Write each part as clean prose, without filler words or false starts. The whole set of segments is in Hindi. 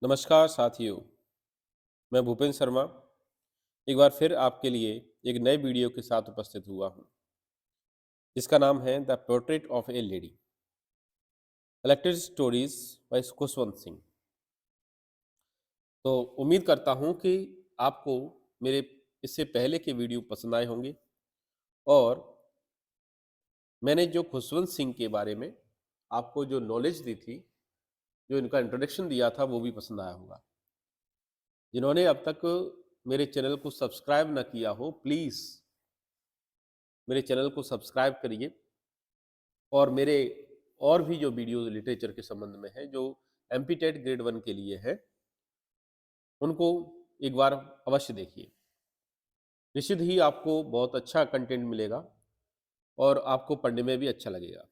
नमस्कार साथियों, मैं भूपेंद्र शर्मा एक बार फिर आपके लिए एक नए वीडियो के साथ उपस्थित हुआ हूँ, जिसका नाम है the portrait of A lady collected stories bye Khushwant Singh. तो उम्मीद करता हूँ कि आपको मेरे इससे पहले के वीडियो पसंद आए होंगे और मैंने जो खुशवंत सिंह के बारे में आपको जो नॉलेज दी थी, जो इनका इंट्रोडक्शन दिया था, वो भी पसंद आया होगा। जिन्होंने अब तक मेरे चैनल को सब्सक्राइब ना किया हो, प्लीज़ मेरे चैनल को सब्सक्राइब करिए और मेरे और भी जो वीडियो लिटरेचर के संबंध में है, जो एमपी टेट ग्रेड 1 के लिए है, उनको एक बार अवश्य देखिए। निश्चित ही आपको बहुत अच्छा कंटेंट मिलेगा और आपको पढ़ने में भी अच्छा लगेगा।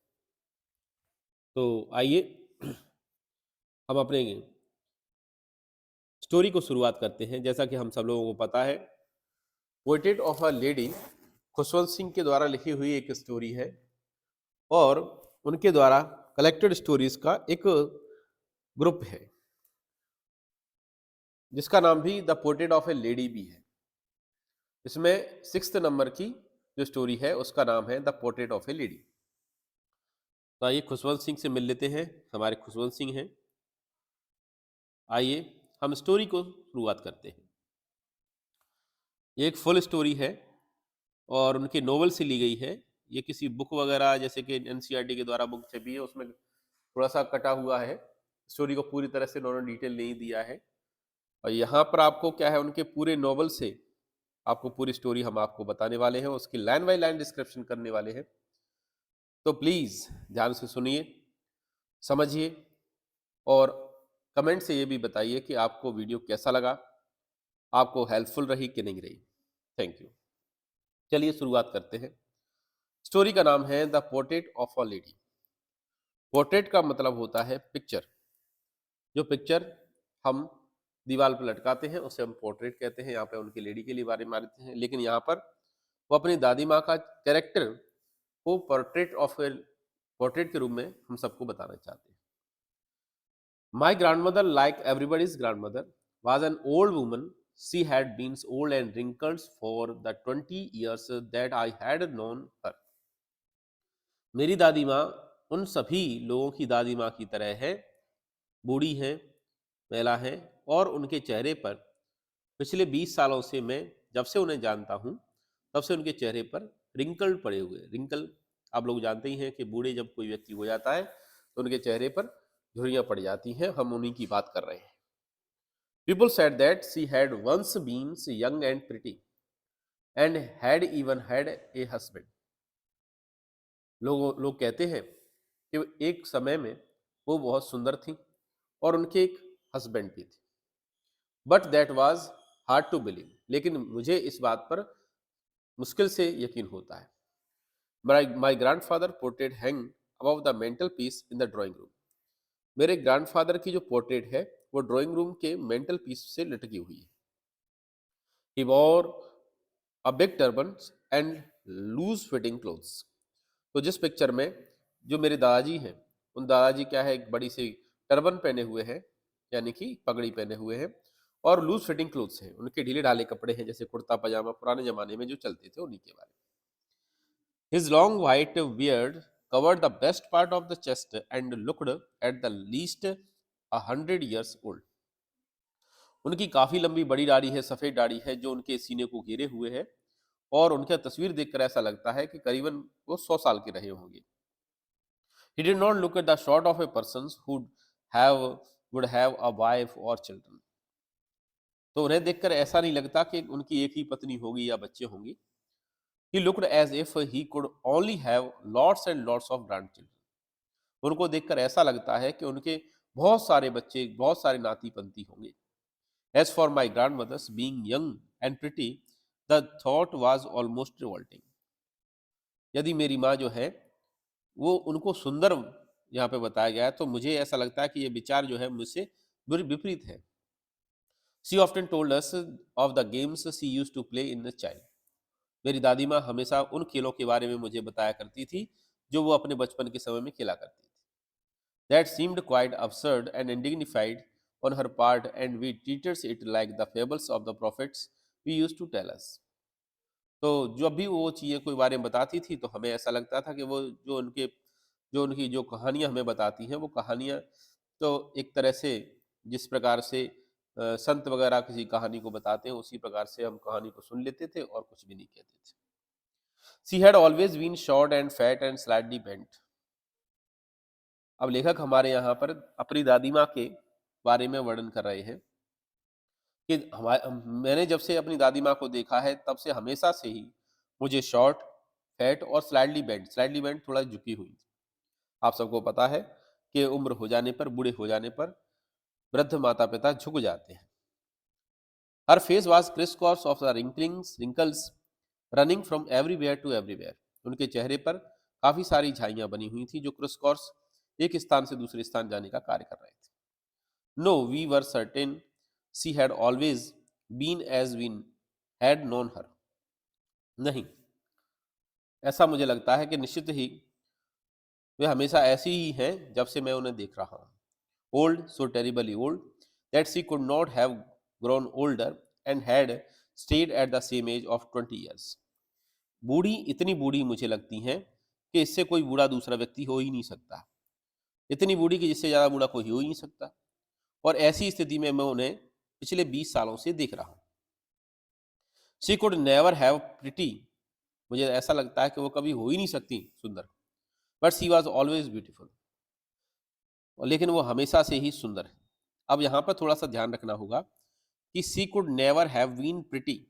तो आइए हम अपने स्टोरी को शुरुआत करते हैं। जैसा कि हम सब लोगों को पता है, portrait of a lady Khushwant Singh के द्वारा लिखी हुई एक स्टोरी है और उनके द्वारा कलेक्टेड स्टोरीज का एक ग्रुप है, जिसका नाम भी the portrait of A lady भी है। इसमें 6th नंबर की जो स्टोरी है उसका नाम है the portrait of A lady. तो आइए खुशवंत सिंह से मिल लेते हैं। हमारे खुशवंत सिंह हैं। आइए हम स्टोरी को शुरुआत करते हैं। ये एक फुल स्टोरी है और उनके नोवेल से ली गई है। ये किसी बुक वगैरह जैसे कि एनसीईआरटी के द्वारा बुक छपी है, उसमें थोड़ा सा कटा हुआ है। स्टोरी को पूरी तरह से उन्होंने डिटेल नहीं दिया है और यहाँ पर आपको क्या है, उनके पूरे नॉवल से आपको पूरी स्टोरी हम आपको बताने वाले हैं, उसकी लाइन बाय लाइन डिस्क्रिप्शन करने वाले हैं। तो प्लीज़ ध्यान से सुनिए, समझिए और कमेंट से ये भी बताइए कि आपको वीडियो कैसा लगा, आपको हेल्पफुल रही कि नहीं रही। Thank you. चलिए शुरुआत करते हैं। स्टोरी का नाम है the portrait of a lady. Portrait का मतलब होता है पिक्चर। जो पिक्चर हम दीवार पर लटकाते हैं उसे हम पोर्ट्रेट कहते हैं। यहाँ पे उनकी लेडी के लिए बारे में मानते हैं, लेकिन यहाँ पर वो अपनी दादी माँ का कैरेक्टर को पोर्ट्रेट के रूप में हम सबको बताना चाहते हैं। My grandmother, like everybody's grandmother, was an old woman. She had been old and wrinkled for the 20 years that I had known her. मेरी दादी माँ उन सभी लोगों की दादी माँ की तरह है, बूढ़ी है, महिला है और उनके चेहरे पर पिछले 20 सालों से, मैं जब से उन्हें जानता हूँ तब से उनके चेहरे पर रिंकल पड़े हुए। रिंकल आप लोग जानते ही हैं कि बूढ़े जब कोई व्यक्ति हो जाता है तो उनके चेहरे पर झुर्रियाँ पड़ जाती हैं। हम उन्हीं की बात कर रहे हैं। People said that she had once been young and pretty and had even had a husband. लोग कहते हैं कि वो एक समय में वो बहुत सुंदर थी और उनके एक हस्बैंड भी थे। But that was hard to believe. लेकिन मुझे इस बात पर मुश्किल से यकीन होता है. My grandfather portrait hang above the mantel piece in the drawing room. मेरे ग्रैंडफादर की जो पोर्ट्रेट है वो ड्राइंग रूम के मेंटल पीस से लटकी हुई है. He wore a big turban and loose fitting clothes. तो जिस पिक्चर में जो मेरे दादाजी हैं, उन दादाजी क्या है, एक बड़ी सी टर्बन पहने हुए हैं, यानी कि पगड़ी पहने हुए हैं और लूज फिटिंग क्लोथ्स हैं, उनके ढीले ढाले कपड़े हैं, जैसे कुर्ता पजामा पुराने जमाने में जो चलते थे उन्हीं के बारे में. His long white beard covered the best part of the chest and looked at the least 100 years old. उनकी काफी लंबी बड़ी दाढ़ी है, सफेद दाढ़ी है जो उनके सीने को घेरे हुए है और उनका तस्वीर देखकर ऐसा लगता है कि करीबन वो 100 साल के रहे होंगे. He did not look at the sort of a person who have would have a wife or children. तो उन्हें देखकर ऐसा नहीं लगता कि उनकी एक ही पत्नी होगी या बच्चे होंगे. He looked as if he could only have lots and lots of grandchildren. उनको देखकर ऐसा लगता है कि उनके बहुत सारे बच्चे, बहुत सारे नाती पंती होंगे. As for my grandmothers being young and pretty, the thought was almost revolting. यदि मेरी माँ जो है वो उनको सुंदर यहाँ पे बताया गया है तो मुझे ऐसा लगता है कि ये विचार जो है मुझसे विपरीत है. She often told us of the games she used to play in a child. मेरी दादी माँ हमेशा उन खेलों के बारे में मुझे बताया करती थी जो वो अपने बचपन के समय में खेला करती थी. That seemed quite absurd and undignified on her part, and we treated it like the fables of the prophets we used to tell us. तो जब भी वो चीज़ें कोई बारे में बताती थी तो हमें ऐसा लगता था कि वो जो उनकी जो कहानियाँ हमें बताती हैं वो कहानियाँ तो एक तरह से जिस प्रकार से संत वगैरह किसी कहानी को बताते हैं उसी प्रकार से हम कहानी को सुन लेते थे और कुछ भी नहीं कहते थे। She had always been short and fat and slightly bent. अब लेखक हमारे यहाँ पर अपनी दादी माँ के बारे में वर्णन कर रहे हैं कि मैंने जब से अपनी दादी माँ को देखा है तब से हमेशा से ही मुझे शॉर्ट, फैट और स्लाइटली बेंट थोड़ा झुकी हुई थी। आप सबको पता है कि उम्र हो जाने पर, बूढ़े हो जाने पर वृद्ध माता-पिता झुक जाते हैं। Her face was criss cross of the wrinkles running from everywhere to everywhere. उनके चेहरे पर काफी सारी झाइयां बनी हुई थी जो क्रिस क्रॉस एक स्थान से दूसरे स्थान जाने का कार्य कर रहे थे। No we were certain she had always been as we had known her. नहीं, ऐसा मुझे लगता है कि निश्चित ही वे हमेशा ऐसी ही हैं जब से मैं उन्हें देख रहा हूँ। Old, so terribly old that she could not have grown older and had stayed at the same age of 20 years। बूढ़ी, इतनी बूढ़ी मुझे लगती हैं कि इससे कोई बूढ़ा दूसरा व्यक्ति हो ही नहीं सकता। इतनी बूढ़ी कि जिससे ज़्यादा बूढ़ा कोई हो ही नहीं सकता। और ऐसी स्थिति में मैं उन्हें पिछले 20 सालों से देख रहा हूँ। She could never have pretty. मुझे ऐसा लगता है कि वो कभी हो ही नहीं सकती सुंदर। But she was always beautiful. लेकिन वो हमेशा से ही सुंदर है। अब यहाँ पर थोड़ा सा ध्यान रखना होगा कि she could never have been pretty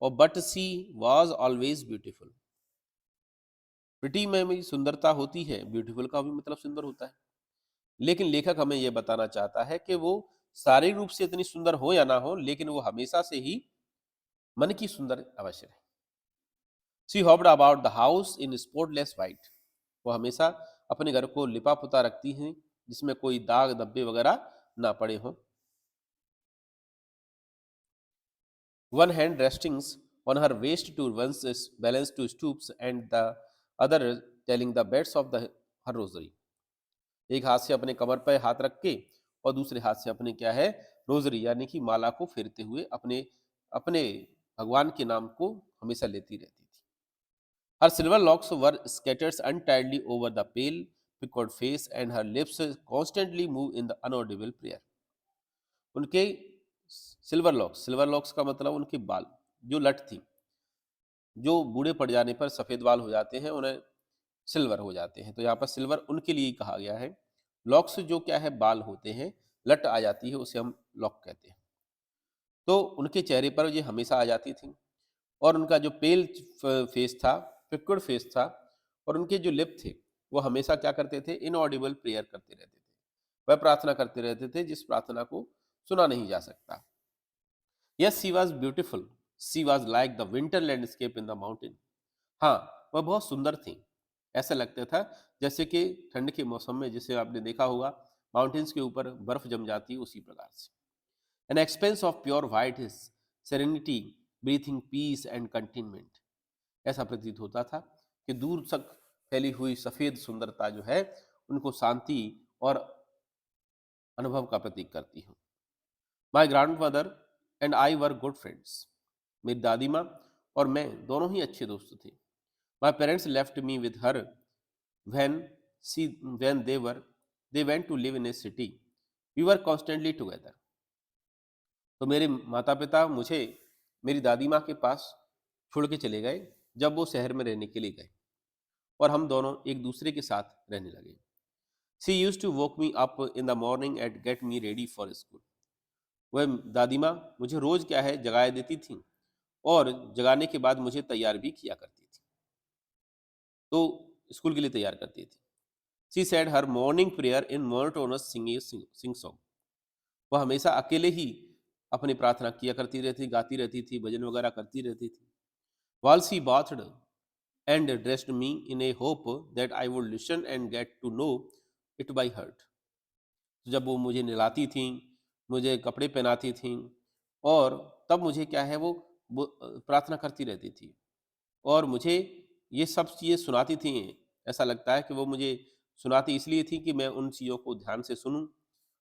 और but she was always beautiful. Pretty में भी सुंदरता होती है, ब्यूटीफुल का भी मतलब सुंदर होता है। लेकिन लेखक हमें यह बताना चाहता है कि वो शारीरिक रूप से इतनी सुंदर हो या ना हो, लेकिन वो हमेशा से ही मन की सुंदर अवश्य है। She hopped about the house in spotless white. वो हमेशा अपने घर को लिपा पुता रखती हैं जिसमें कोई दाग धब्बे वगैरह ना पड़े हों। One hand restings on her waist to once balance to stoops and the other telling the beads of the her rosary. एक हाथ से अपने कमर पर हाथ रख के और दूसरे हाथ से अपने क्या है रोजरी यानी कि माला को फेरते हुए अपने अपने भगवान के नाम को हमेशा लेती रहती थी। Her silver locks were scatters untidily over the pale puckered face and her lips constantly move in the inaudible prayer. उनके सिल्वर लॉक्स का मतलब उनके बाल जो लट थी, जो बूढ़े पड़ जाने पर सफेद बाल हो जाते हैं उन्हें सिल्वर हो जाते हैं, तो यहाँ पर सिल्वर उनके लिए कहा गया है। लॉक्स जो क्या है बाल होते हैं, लट आ जाती है उसे हम लॉक कहते हैं। तो उनके चेहरे पर ये हमेशा आ जाती थी और उनका जो पेल फेस था, पिक्वुड फेस था और उनके जो लिप थे वो हमेशा क्या करते थे इनऑडिबल प्रेयर करते रहते थे। वह प्रार्थना करते रहते थे जिस प्रार्थना को सुना नहीं जा सकता। Yes she was beautiful, she was like the winter landscape in the mountain. हाँ, वह बहुत सुंदर थी। ऐसा लगता था जैसे कि ठंड के मौसम में जिसे आपने देखा होगा माउंटेन्स के ऊपर बर्फ जम जाती है उसी प्रकार से। An expanse of pure white is serenity breathing peace and contentment. ऐसा प्रतीत होता था कि दूर तक फैली हुई सफेद सुंदरता जो है उनको शांति और अनुभव का प्रतीक करती हूँ। My grand mother and I were good friends. मेरी दादी माँ और मैं दोनों ही अच्छे दोस्त थे। My parents left me with her when she when they went to live in a city. We were constantly together. तो मेरे माता पिता मुझे मेरी दादी माँ के पास छोड़ के चले गए जब वो शहर में रहने के लिए गए और हम दोनों एक दूसरे के साथ रहने लगे। She use to woke me up in the morning and get me ready for school. वह दादी माँ मुझे रोज क्या है जगाए देती थी और जगाने के बाद मुझे तैयार भी किया करती थी, तो स्कूल के लिए तैयार करती थी। She said her morning prayer in monotonous sing song. वह हमेशा अकेले ही अपनी प्रार्थना किया करती रहती, गाती रहती थी, भजन वगैरह करती रहती थी। while she bathed and dressed me in a hope that I would listen and get to know it by heart। तो जब वो मुझे नहलाती थीं, मुझे कपड़े पहनाती थीं और तब मुझे क्या है वो प्रार्थना करती रहती थी और मुझे ये सब चीज़ें सुनाती थीं। ऐसा लगता है कि वो मुझे सुनाती इसलिए थी कि मैं उन चीज़ों को ध्यान से सुनूं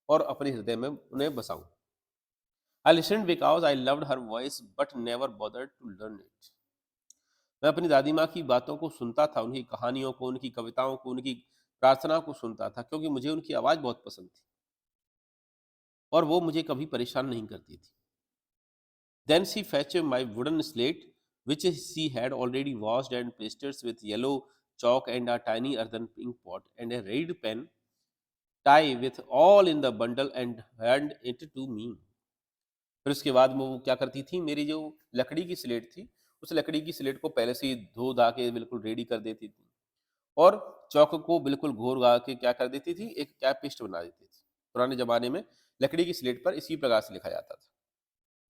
और अपने हृदय में उन्हें बसाऊं। I listened because I loved her voice but never bothered to learn it. मैं अपनी दादी माँ की बातों को सुनता था, उनकी कहानियों को, उनकी कविताओं को, उनकी प्रार्थना को सुनता था, क्योंकि मुझे उनकी आवाज़ बहुत पसंद थी और वो मुझे कभी परेशान नहीं करती थी। Then she fetched my wooden slate, which she had already washed and pasted with yellow chalk and a tiny earthen ink pot and a red pen tie with all in the bundle and hand it to me. फिर उसके बाद वो क्या करती थी, मेरी जो लकड़ी की स्लेट थी, उस लकड़ी की स्लेट को पहले से ही धो धा के बिल्कुल रेडी कर देती थी और चौक को बिल्कुल घोर गा के क्या कर देती थी, एक कैप पेस्ट बना देती थी। पुराने जमाने में लकड़ी की स्लेट पर इसी प्रकार से लिखा जाता था।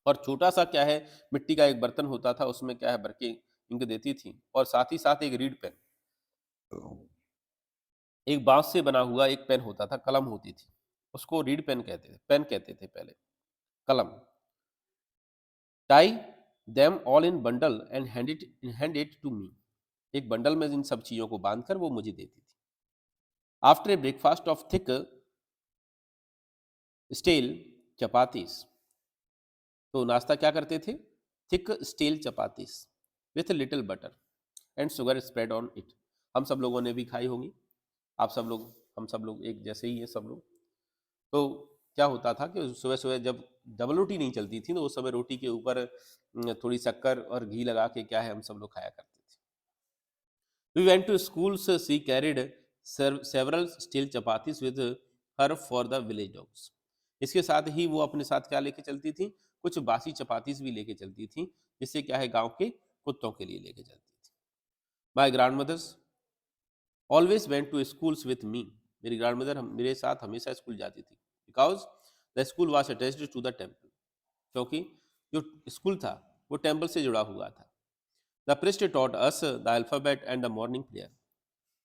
और छोटा-सा क्या है, मिट्टी का एक बर्तन होता था, उसमें क्या है भर के इंक देती थी और साथ ही साथ एक रीड पेन, एक बाँस से बना हुआ एक पेन होता था, कलम होती थी। उसको रीड पेन कहते थे पहले, कलम। Tie them all in bundle and hand it to me. एक बंडल में इन सब चीज़ों को बाँधकर वो मुझे देती थी। After a breakfast of thick stale chapatis, तो नाश्ता क्या करते थे? Thick steel chapatis with little butter and sugar spread on it. हम सब लोगों ने भी खाई होंगी, आप सब लोग, हम सब लोग एक जैसे ही हैं सब लोग। तो क्या होता था कि सुबह सुबह जब डबल रोटी नहीं चलती थी, तो उस समय रोटी के ऊपर थोड़ी शक्कर और घी लगा के क्या है हम सब लोग खाया करते थे। We went to school, she carried several steel chapatis with her for the village dogs. इसके साथ ही वो अपने साथ क्या लेके चलती थी, कुछ बासी चपातीस भी लेके चलती थी, जिससे क्या है गांव के कुत्तों के लिए लेके चलती थी। My grandmothers always went to schools with me. मेरी ग्रैंड मदर मेरे साथ हमेशा स्कूल जाती थी, because the school was attached to the temple. क्योंकि जो स्कूल था वो टेम्पल से जुड़ा हुआ था। The priest taught us the alphabet and the morning prayer.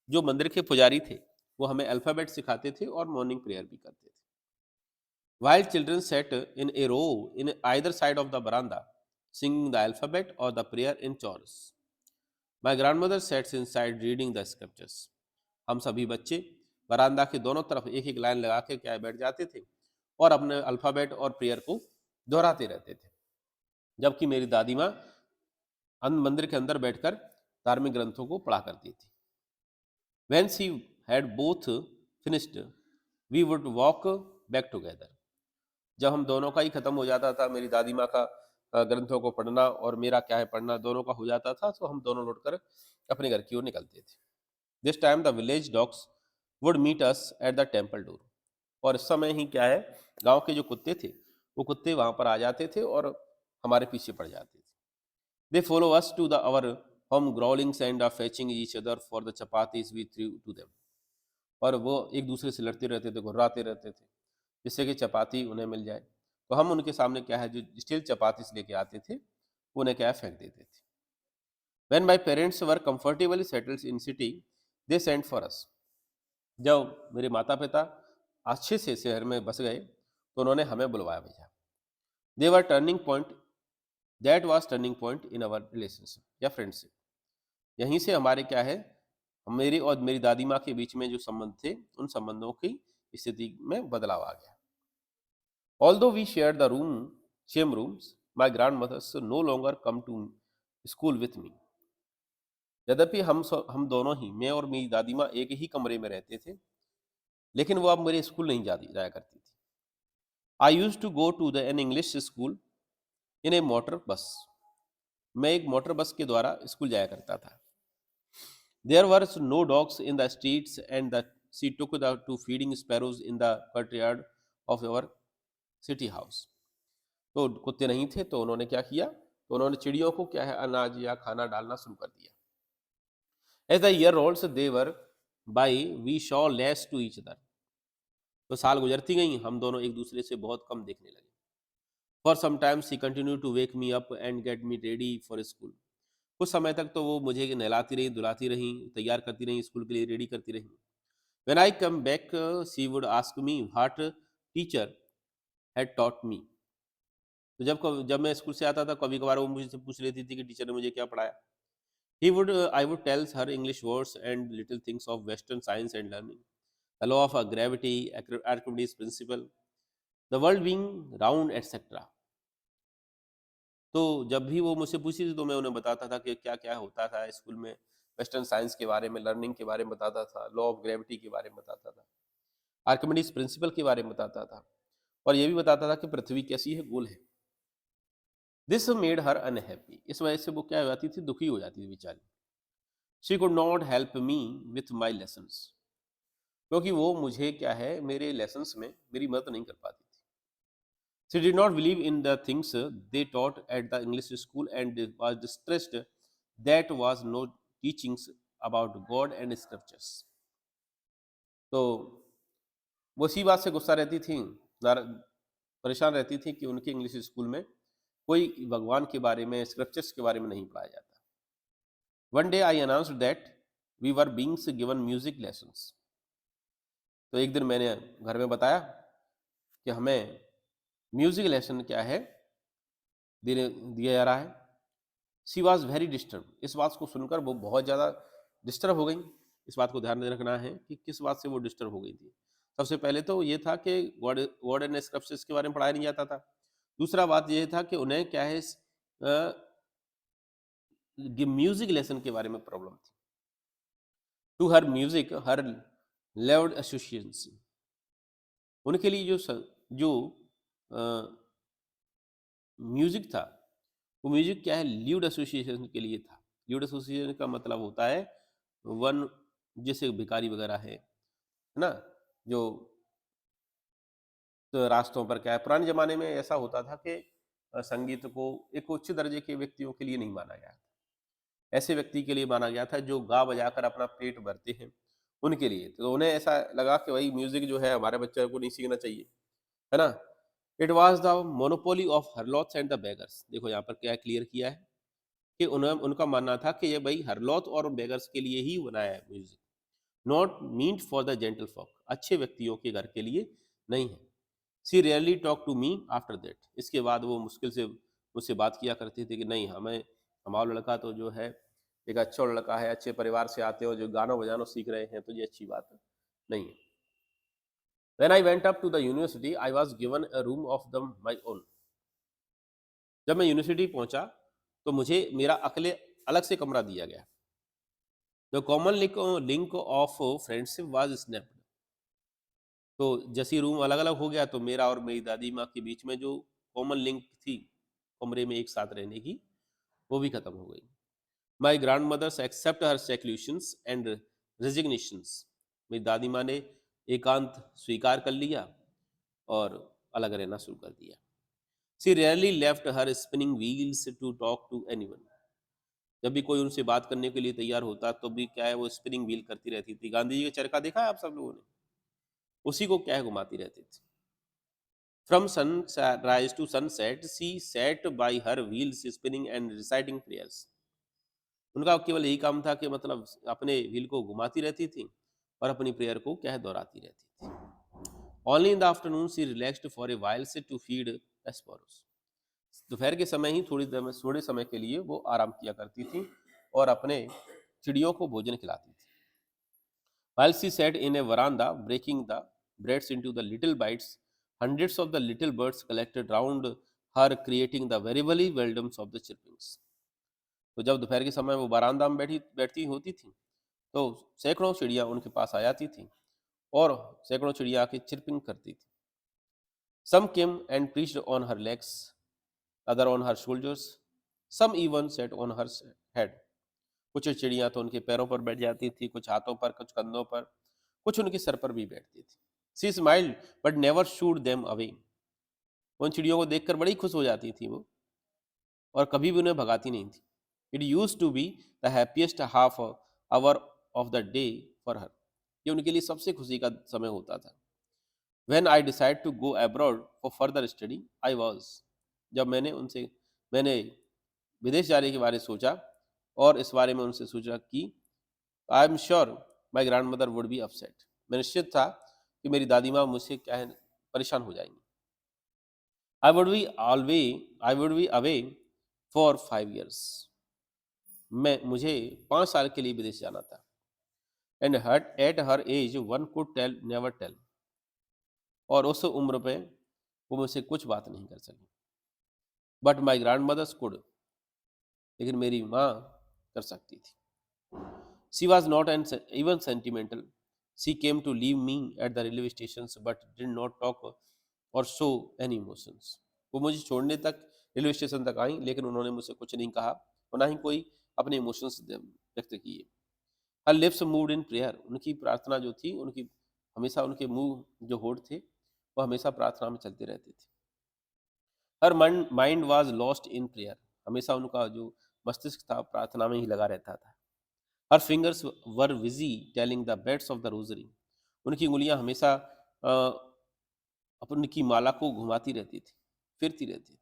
जो मंदिर के पुजारी थे वो हमें अल्फाबेट सिखाते थे और मॉर्निंग प्रेयर भी करते थे। While children sat in a row in either side of the veranda, singing the alphabet or the prayer in chorus. My grandmother sat inside reading the scriptures. हम सभी बच्चे वरांदा के दोनों तरफ एक एक लाइन लगा के क्या बैठ जाते थे और अपने अल्फाबेट और प्रेयर को दोहराते रहते थे, जबकि मेरी दादी माँ मंदिर के अंदर बैठकर धार्मिक ग्रंथों को पढ़ा करती थी। When she had both finished, we would walk back together. जब हम दोनों का ही खत्म हो जाता था, मेरी दादी माँ का ग्रंथों को पढ़ना और मेरा क्या है पढ़ना, दोनों का हो जाता था, तो हम दोनों लौटकर अपने घर की ओर निकलते थे। This time the village dogs would meet us at the temple door. और इस समय ही क्या है, गांव के जो कुत्ते थे वो कुत्ते वहां पर आ जाते थे और हमारे पीछे पड़ जाते थे। They follow us to the our home growlings and are fetching each other for the chapatis we threw to them. और वो एक दूसरे से लड़ते रहते थे, घुर्राते रहते थे, जिससे कि चपाती उन्हें मिल जाए। तो हम उनके सामने क्या है, जो स्टील चपातीस लेके आते थे वो उन्हें क्या है फेंक देते थे। When my parents were comfortably settled in city, they sent for us. जब मेरे माता पिता अच्छे से शहर में बस गए तो उन्होंने हमें बुलवाया भेजा। They were turning point, that was turning point in our relationship या फ्रेंडशिप। यहीं से हमारे क्या है, मेरी और मेरी दादी माँ के बीच में जो संबंध थे उन संबंधों की स्थिति में बदलाव आ गया। Although we shared the same rooms, my grandmothers no longer come to school with me. यद्यपि हम दोनों ही, मैं और मेरी दादी माँ एक ही कमरे में रहते थे, लेकिन वो अब मेरे स्कूल नहीं जाया करती थी। I used to go to an English school in a motor bus. मैं एक मोटर बस के द्वारा स्कूल जाया करता था। There were no dogs in the streets and she took to feeding sparrows in the courtyard of our city house. तो कुत्ते नहीं थे तो उन्होंने क्या किया, तो उन्होंने चिड़ियों को क्या है अनाज या खाना डालना शुरू कर दिया। एज द ईयर रोल्स देवर by we saw less to each other. तो साल गुजरती गई, हम दोनों एक दूसरे से बहुत कम देखने लगे। For some times she continue to wake me up and get me ready for school. कुछ समय तक तो वो मुझे नहलाती रही, धुलाती रही, तैयार करती रही, स्कूल के लिए रेडी करती रही। When I come back she would ask me what teacher had taught me. तो जब मैं स्कूल से आता था, कभी कभार वो मुझसे पूछ लेती थी कि टीचर ने मुझे क्या पढ़ाया। I would tell her English words and little things of Western science and learning. The law of gravity, Archimedes principal, the world being round etcetera. तो जब भी वो मुझसे पूछती थी तो मैं उन्हें बताता था कि क्या क्या होता था स्कूल में, वेस्टर्न साइंस के बारे में, लर्निंग के बारे में बताता था, लॉ ऑफ ग्रेविटी के बारे में बताता था, आर्किमिडीज प्रिंसिपल के बारे में बताता था, और ये भी बताता था कि पृथ्वी कैसी है, गोल है। दिस मेड हर अनहैप्पी, इस वजह से वो क्या हो जाती थी, दुखी हो जाती थी बेचारी। She could not help me with my lessons, क्योंकि वो मुझे क्या है, मेरे लेसन्स में मेरी मदद नहीं कर पाती थी। She did not believe in the things they taught at the English school and was distressed that was no teachings about God and scriptures. तो वो इसी बात से गुस्सा रहती थी, परेशान रहती थी कि उनके इंग्लिश स्कूल में कोई भगवान के बारे में, स्क्रिप्चर्स के बारे में नहीं पढ़ाया जाता। One day I announced that we were beings given music lessons. तो एक दिन मैंने घर में बताया कि हमें म्यूजिक लेसन क्या है, दिया जा रहा है। शी वॉज वेरी डिस्टर्ब, इस बात को सुनकर वो बहुत ज़्यादा डिस्टर्ब हो गई। इस बात को ध्यान में रखना है कि किस बात से वो डिस्टर्ब हो गई थी। सबसे पहले तो ये था कि गॉड गॉड एंड स्क्रिप्चर्स के बारे में पढ़ाया नहीं जाता था। दूसरा बात ये था कि उन्हें क्या है, म्यूजिक लेसन के बारे में प्रॉब्लम थी। To her music her loved association, उनके लिए जो म्यूजिक था, वो म्यूजिक क्या है, ल्यूड एसोसिएशन के लिए था। ल्यूड एसोसिएशन का मतलब होता है वन, जैसे भिखारी वगैरह है ना, जो तो रास्तों पर क्या है, पुराने जमाने में ऐसा होता था कि संगीत को एक उच्च दर्जे के व्यक्तियों के लिए नहीं माना गया था। ऐसे व्यक्ति के लिए माना गया था जो गा बजाकर अपना पेट भरते हैं, उनके लिए। तो उन्हें ऐसा लगा कि भाई म्यूजिक जो है हमारे बच्चे को नहीं सीखना चाहिए, है ना। It was the monopoly of harlots and the beggars. देखो यहाँ पर क्या क्लियर किया है कि उन्हें, उनका मानना था कि ये भाई हरलॉथ और बेगर्स के लिए ही बनाया है music, not meant for the gentle folk, अच्छे व्यक्तियों के घर के लिए नहीं है। She rarely talk to me after that, इसके बाद वो मुश्किल से मुझसे बात किया करती थी कि नहीं, हमें, हमारा लड़का तो जो है एक अच्छा लड़का है, अच्छे परिवार से आते हो, जो गाना बजाना सीख रहे हैं, तो ये अच्छी बात नहीं है। When I went up to the university, I was given a room of them my own. जब मैं यूनिवर्सिटी पहुंचा तो मुझे मेरा अकेले अलग से कमरा दिया गया। The common link of friendship was snapped. तो जैसे रूम अलग अलग हो गया तो मेरा और मेरी दादी माँ के बीच में जो कॉमन लिंक थी कमरे में एक साथ रहने की, वो भी खत्म हो गई। My grand mothers accept her seclusions and resignations, मेरी दादी माँ ने एकांत स्वीकार कर लिया और अलग रहना शुरू कर दिया। She rarely left her spinning wheels to talk to anyone. जब भी कोई उनसे बात करने के लिए तैयार होता तो भी क्या है, वो स्पिनिंग व्हील करती रहती थी। गांधी जी का चरखा देखा है आप सब लोगों ने, उसी को क्या है घुमाती रहती थी। From sunrise to sunset she sat by her wheels spinning and reciting prayers. उनका केवल यही काम था कि मतलब अपने व्हील को घुमाती रहती थी और अपनी प्रेयर को क्या है दोहराती रहती थी। Only in the afternoon she relaxed for a while से टू फीड एस्पोरस। दोपहर के समय ही थोड़े समय के लिए वो आराम किया करती थी और अपने चिड़ियों को भोजन खिलाती थी। While she sat in a veranda breaking the breads into the little bites, hundreds of the little birds collected round her creating the very welcomes of the chirpings. तो जब दोपहर के समय वो बरामदा में बैठती होती थी तो सैकड़ों चिड़िया उनके पास आ जाती थी और सैकड़ों चिड़िया आके चिरपिंग करती थी। Some came and perched on her legs, other on her shoulders, some even sat on her head. कुछ चिड़िया तो उनके पैरों पर बैठ जाती थी, कुछ हाथों पर, कुछ कंधों पर, कुछ उनके सर पर भी बैठती थी। She smiled but never shooed them away. उन चिड़ियों को देखकर बड़ी खुश हो जाती थी वो और कभी भी उन्हें भगाती नहीं थी। It use to be the happiest half hour of the day for her. ये उनके लिए सबसे खुशी का समय होता था। When I decide to go abroad for further study I was, जब मैंने विदेश जाने के बारे में सोचा और इस बारे में उनसे सूचना की, I am sure my grand mother would be upset. मैं निश्चित था कि मेरी दादी माँ मुझसे क्या है परेशान हो जाएंगी। I would be away for 5 years। मुझे 5 साल के लिए विदेश जाना था। And hut at her age one could tell never tell, और उस उम्र पे वो मुझसे कुछ बात नहीं कर सकी। But my grandmothers could, लेकिन मेरी माँ कर सकती थी। She was not an even sentimental, she came to leave me at the railway station but did not talk or show any emotions. वो मुझे छोड़ने तक रेलवे स्टेशन तक आई, लेकिन उन्होंने मुझसे कुछ नहीं कहा और ना ही कोई अपने इमोशंस व्यक्त किए। हर लिप्स मूव्ड इन प्रेयर, उनकी प्रार्थना जो थी, उनकी हमेशा उनके मुंह जो होठ थे वो हमेशा प्रार्थना में चलते रहते थे। Her mind was lost in prayer, हमेशा उनका जो मस्तिष्क था प्रार्थना में ही लगा रहता था। हर fingers were busy telling the beads of the rosary, उनकी उंगलियां हमेशा अपनी की माला को घुमाती रहती थी, फिरती रहती थी।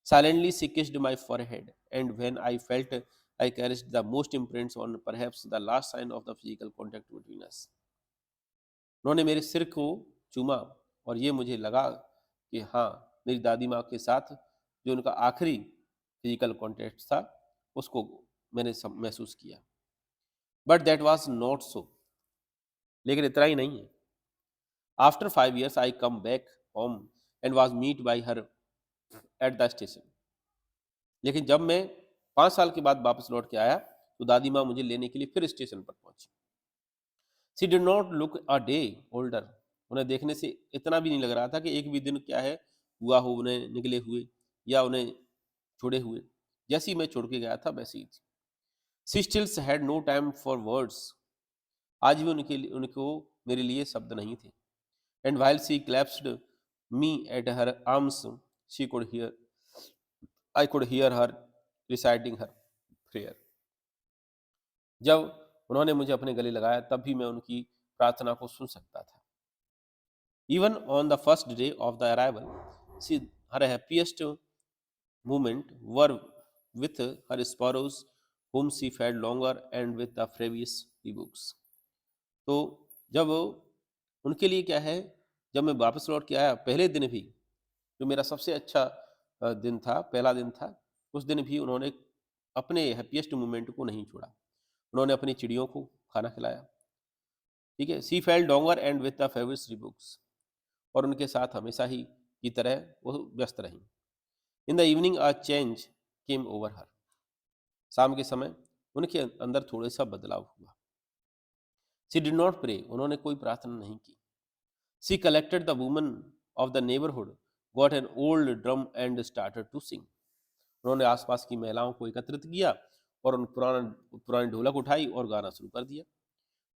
Silently she kissed my forehead and when I felt I carried the most imprints on perhaps the last sign of the physical contact between us. उन्होंने मेरे सिर को चूमा और ये मुझे लगा कि हाँ, मेरी दादी माँ के साथ जो उनका आखिरी फिजिकल कॉन्टैक्ट था उसको मैंने महसूस किया। But that was not so, लेकिन इतना ही नहीं है। After 5 years I come back home and was meet by her at the station, लेकिन जब मैं 5 साल के बाद वापस लौट के आया तो दादी माँ मुझे लेने के लिए फिर स्टेशन पर पहुंची। She did not look a day older, उन्हें देखने से इतना भी नहीं लग रहा था कि एक भी दिन क्या है हुआ हो उन्हें निकले हुए या उन्हें छोड़े हुए। जैसी मैं छोड़ के गया था वैसी ही थी। She stills had no time for words, आज भी उनको मेरे लिए शब्द नहीं थे। And while she clasped me at her arms, she could hear I could hear her reciting her prayer. जब उन्होंने मुझे अपने गले लगाया तब भी मैं उनकी प्रार्थना को सुन सकता था। Even on the first day of the arrival, she her happiest moment were with her sparrows, whom she fed longer, and with the previous books. तो जब उनके लिए क्या है, जब मैं वापस लौट के आया पहले दिन भी, जो मेरा सबसे अच्छा दिन था, पहला दिन था, उस दिन भी उन्होंने अपने हैप्पीएस्ट मोमेंट को नहीं छोड़ा। उन्होंने अपनी चिड़ियों को खाना खिलाया, ठीक है। सी फेल्ट डोंगर and with the favourite books, और उनके साथ हमेशा ही की तरह वो व्यस्त रहीं। In the evening a change came over हर, शाम के समय उनके अंदर थोड़ा सा बदलाव हुआ। सी डिड नॉट प्रे, उन्होंने कोई प्रार्थना नहीं की। She collected the women of the neighbourhood, got an old drum and started to sing, उन्होंने आसपास की महिलाओं को एकत्रित किया और उन पुरानी ढोलक उठाई और गाना शुरू कर दिया।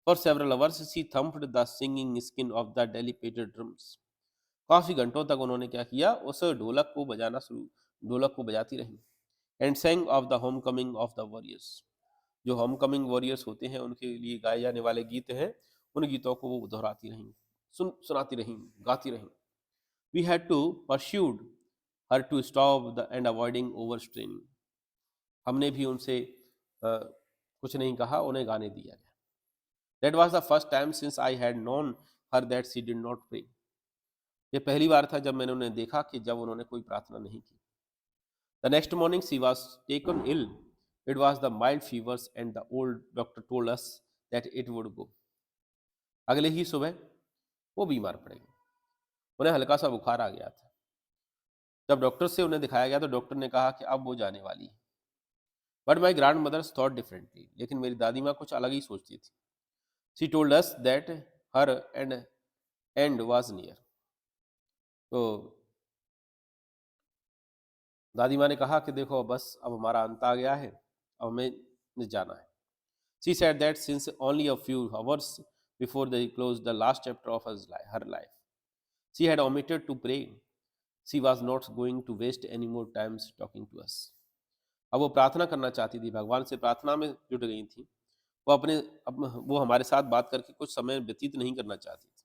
For several hours she thumped the singing skin of the dilapidated drums, काफी घंटों तक उन्होंने क्या किया, उस ढोलक को बजाती रही। And saying of the home coming of the warriors, जो होम कमिंग वॉरियर्स होते हैं उनके लिए गाए जाने वाले गीत हैं, उन गीतों को वो दोहराती रहीं, सुनाती रहीं, गाती रहीं। We had to persuade her to stop the and avoiding over straining, हमने भी उनसे कुछ नहीं कहा, उन्हें गाने दिया गया। That was the first time since I had known her that she did not pray, ये पहली बार था जब मैंने उन्हें देखा कि जब उन्होंने कोई प्रार्थना नहीं की। The next morning she was taken ill, it was the mild fevers and the old doctor told us that it would go, अगले ही सुबह वो बीमार पड़ गई, उन्हें हल्का सा बुखार आ गया था। जब डॉक्टर से उन्हें दिखाया गया तो डॉक्टर ने कहा कि अब वो जाने वाली है। But my grandmothers thought differently, लेकिन मेरी दादी माँ कुछ अलग ही सोचती थी। She told us that her end was near, तो दादी माँ ने कहा कि देखो बस अब हमारा अंत आ गया है, अब हमें जाना है। She said that since only a few hours before they close the last chapter of her life she had omitted to pray, she was not going to waste any more times talking to us. अब वो प्रार्थना करना चाहती थी, भगवान से प्रार्थना में जुट गई थी। वो अपने अब वो हमारे साथ बात करके कुछ समय व्यतीत नहीं करना चाहती थी।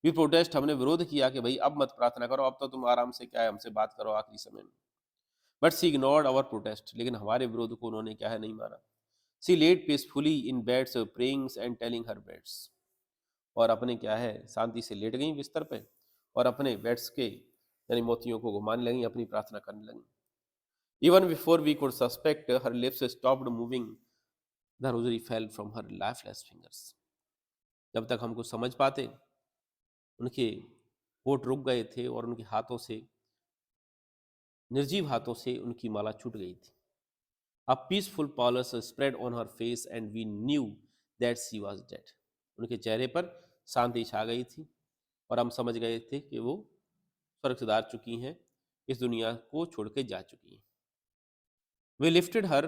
वी प्रोटेस्ट, हमने विरोध किया कि भाई अब मत प्रार्थना करो, अब तो तुम आराम से क्या है हमसे बात करो आखिरी समय में। But she ignored our protest, लेकिन हमारे विरोध को उन्होंने क्या है नहीं माना। She laid peacefully in beds prayings and telling her beads, और अपने क्या है शांति से लेट गई बिस्तर पे और अपने बेड्स के यानी मोतियों को घुमाने लगी, अपनी प्रार्थना करने लगी। Even before we could suspect her lips stopped moving the rosary fell from her lifeless fingers. जब तक हम कुछ समझ पाते, उनके होठ रुक गए थे और उनके हाथों से, निर्जीव हाथों से उनकी माला छूट गई थी। A peaceful pallor spread on her face and we knew that she was dead. उनके चेहरे पर शांति छा गई थी और हम समझ गए थे कि वो स्वर्ग सिधार चुकी हैं, इस दुनिया को छोड़ के जा चुकी हैं। We lifted her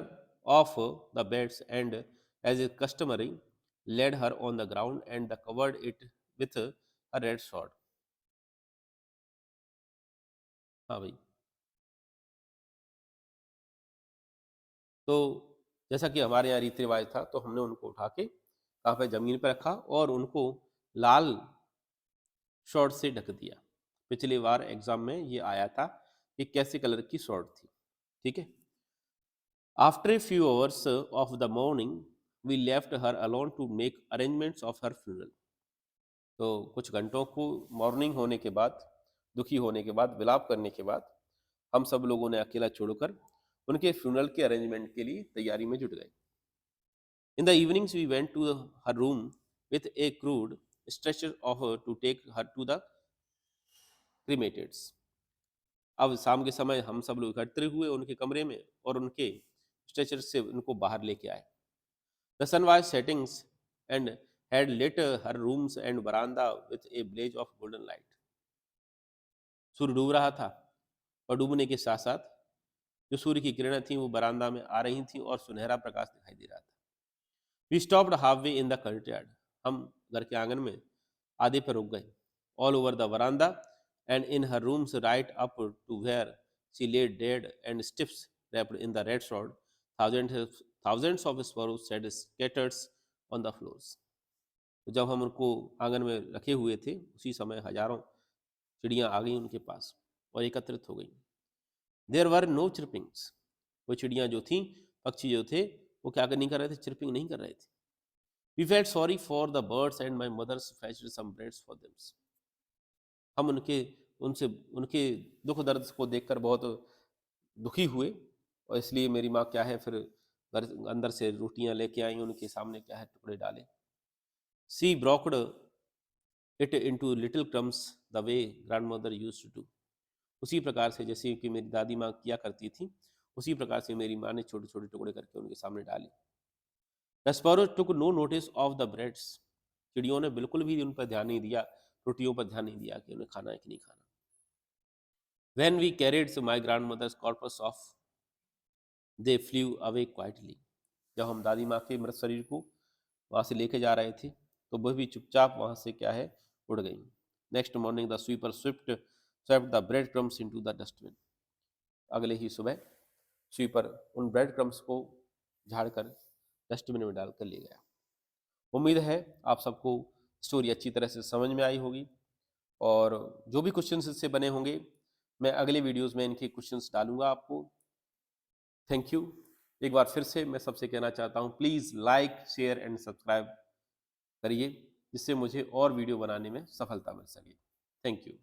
off the beds and, as is customary, laid her on the ground and covered it with a red sword. हाँ भाई, तो जैसा कि हमारे यहाँ रीति रिवाज था, तो हमने उनको उठा के कहाँ पे जमीन पर रखा और उनको लाल शॉर्ट से ढक दिया। पिछली बार एग्जाम में ये आया था कि कैसे कलर की शॉर्ट थी। ठीक है। After a few hours of the morning we left her alone to make arrangements of her funeral. तो कुछ घंटों को मॉर्निंग होने के बाद, दुखी होने के बाद, विलाप करने के बाद, हम सब लोगों ने अकेला छोड़कर उनके फ्यूनरल के अरेंजमेंट के लिए तैयारी में जुट गए। In the evenings we went to her room with a crude stretcher of to take her to the cremated. अब शाम के समय हम सब लोग इकट्ठे हुए उनके कमरे में और उनके स्ट्रेचर से उनको बाहर लेके आए। The sun was settings and had lit her rooms and veranda with a blaze of golden light. सूर्य डूब रहा था और डूबने के साथ साथ जो सूर्य की किरणें थीं वो बरामदा में आ रही थीं और सुनहरा प्रकाश दिखाई दे रहा था। We stopped half way in the courtyard. हम घर के आंगन में आधे पर रुक गए। All over the veranda and in her rooms right up to where she lay dead and stiff wrapped in the red sword, thousands of sparrows had scattered on the floors. तो जब हम उनको आंगन में रखे हुए थे, उसी समय हजारों चिड़ियां आ गई उनके पास और एकत्रित हो गई। There were no chirpings. वो चिड़ियां जो थीं, पक्षी जो थे, वो क्या नहीं कर रहे थे, चिरपिंग नहीं कर रहे थे। We felt sorry for the birds and my mothers fetched some breads for them. हम उनसे उनके दुख दर्द को देखकर बहुत दुखी हुए और इसलिए मेरी माँ क्या है फिर घर अंदर से रोटियां लेके आई, उनके सामने क्या है टुकड़े डाले। She broke it into little crumbs the way grandmother used to do. उसी प्रकार से जैसे कि मेरी दादी माँ किया करती थी, उसी प्रकार से मेरी माँ ने छोटे छोटे टुकड़े करके उनके सामने डाले। The sparrow took no notice of the breads. चिड़ियों ने बिल्कुल भी उन पर ध्यान नहीं दिया, रोटियों पर ध्यान नहीं दिया कि उन्हें खाना है कि नहीं खाना। When we carried my grandmother's corpus off, they flew away quietly. जब हम दादी माँ के मृत शरीर को वहाँ से लेके जा रहे थे, तो वह भी चुपचाप वहाँ से क्या है, उड़ गई। Next morning the sweeper swept the bread crumbs into the dustbin. अगले ही सुबह स्वीपर उन ब्रेड क्रम्स को झाड़कर डस्टबिन में डालकर ले गया। उम्मीद है आप सबको स्टोरी अच्छी तरह से समझ में आई होगी और जो भी क्वेश्चंस इससे बने होंगे मैं अगले वीडियोस में इनके क्वेश्चंस डालूंगा आपको। Thank you. एक बार फिर से मैं सबसे कहना चाहता हूँ, please like, share and subscribe करिए, जिससे मुझे और वीडियो बनाने में सफलता मिल सके। Thank you.